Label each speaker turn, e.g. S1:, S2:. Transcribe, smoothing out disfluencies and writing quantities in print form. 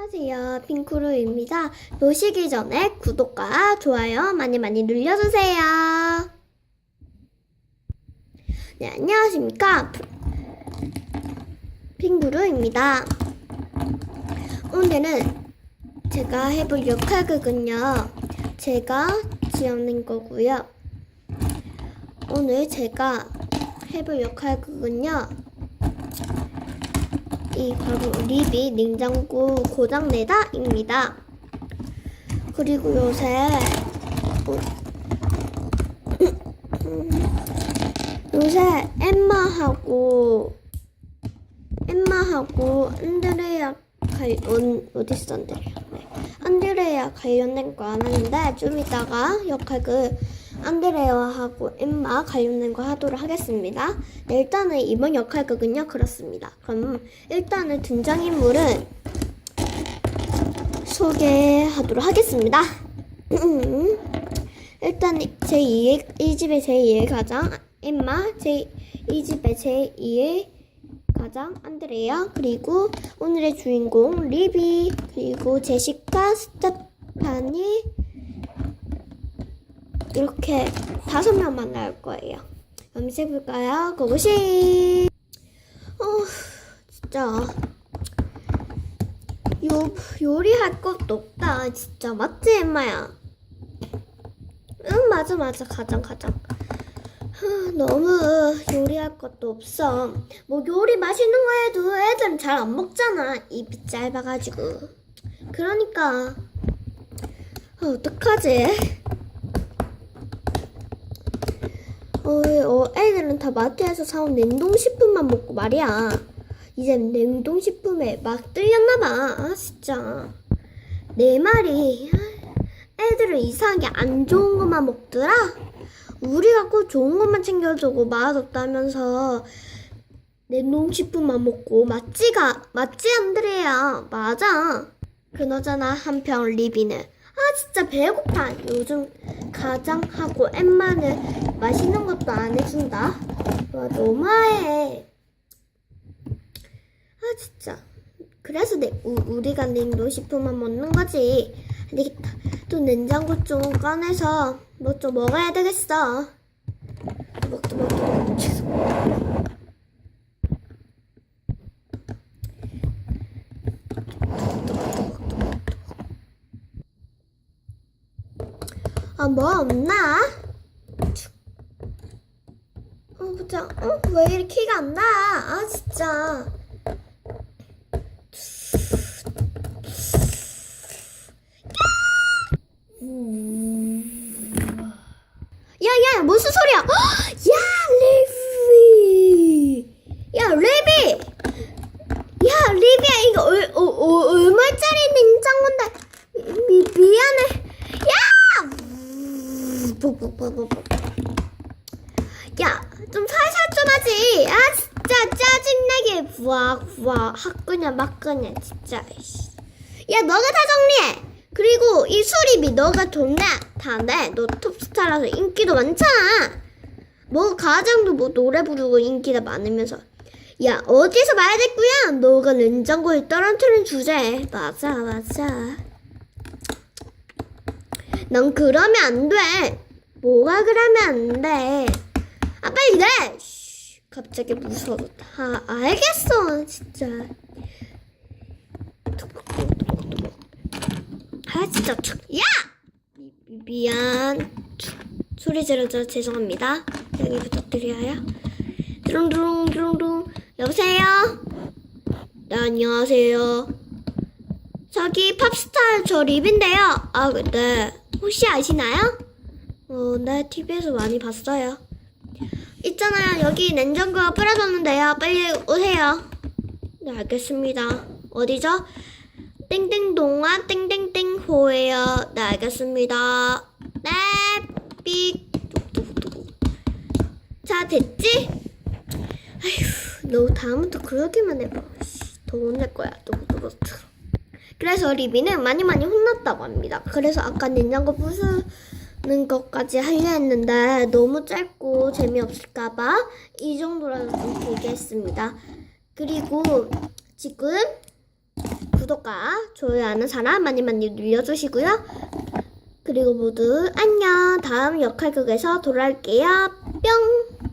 S1: 안녕하세요, 핑크루입니다. 보시기 전에 구독과 좋아요 많이 눌러주세요. 네, 안녕하십니까, 핑크루입니다. 오늘은 제가 해볼 역할극은요, 제가 지어낸 거고요. 오늘 제가 해볼 역할극은요, 이 바로 리비 냉장고 고장내다입니다. 그리고 요새 엠마하고 안드레아 어딨어 안드레아? 네. 안드레아 관련된 거 안 하는데 좀 이따가 역할극 안드레아하고 엠마 관련된 거 하도록 하겠습니다. 네, 일단은 이번 역할극은요 그렇습니다. 그럼 일단은 등장인물은 소개하도록 하겠습니다. 일단 이 집의 제2의 가장 엠마, 이 집의 제2의 가장 안드레아, 그리고 오늘의 주인공 리비, 그리고 제시카, 스테파니, 이렇게 5명 만날 거예요. 그럼 시작해볼까요? 고고씨! 진짜 요리할 것도 없다. 진짜 맞지, 엠마야? 응, 맞아. 가장. 너무 요리할 것도 없어. 뭐 요리 맛있는 거 해도 애들은 잘 안 먹잖아. 입이 짧아가지고. 그러니까 어떡하지? 애들은 다 마트에서 사온 냉동식품만 먹고 말이야. 이제 냉동식품에 막 뜰렸나봐. 아, 진짜. 내 말이, 애들은 이상하게 안 좋은 것만 먹더라. 우리가 꼭 좋은 것만 챙겨주고 맛없다면서 냉동식품만 먹고 맞지 안드레야? 맞아. 그나저나 한편 리비는 진짜 배고파. 요즘 가장하고 엠마는 맛있는 것도 안 해준다. 와, 너무해. 진짜. 그래서 우리가 냉동식품만 먹는 거지. 안 되겠다. 또 냉장고 좀 꺼내서 뭐 좀 먹어야 되겠어. 먹도. 뭐 없나? 보자. 왜 이렇게 키가 안 나? 진짜. 야, 무슨 소리야? 야, 리비야, 이거 얼마짜리 냉장고인데. 미안해. 야! 야, 좀 살살 좀 하지. 진짜 짜증나게 부악 학끄냐 막끄냐 진짜. 야, 너가 다 정리해. 그리고 이 수리비 너가 돈 내. 다 내. 너 톱스타라서 인기도 많잖아. 뭐 가장도 뭐 노래 부르고 인기가 많으면서. 야, 어디서 말야 됐구야. 너가 냉장고에 떨어뜨린 주제. 맞아. 넌 그러면 안 돼. 뭐가 그러면 안 돼. 빨리 내. 갑자기 무서웠다. 알겠어 진짜. 진짜. 야! 미안. 소리 지르자 죄송합니다. 여기 부탁드려요. 드릉. 여보세요? 네, 안녕하세요. 저기 팝스타 저 립인데요. 네. 혹시 아시나요? 네, TV에서 많이 봤어요. 있잖아요. 여기 냉장고가 뿌려졌는데요. 빨리 오세요. 네, 알겠습니다. 어디죠? 땡땡동아 땡땡땡호예요. 네, 알겠습니다. 네, 삑. 자, 됐지? 아휴, 너 다음부터 그러기만 해봐. 더 혼낼 거야. 또. 그래서 리비는 많이 혼났다고 합니다. 그래서 아까 냉장고 부수는 것까지 하려 했는데 너무 짧고 재미없을까봐 이 정도라도 좀 길게 했습니다. 그리고 지금 구독과 좋아요하는 사람 많이 많이 눌러주시고요. 그리고 모두 안녕. 다음 역할극에서 돌아올게요. 뿅.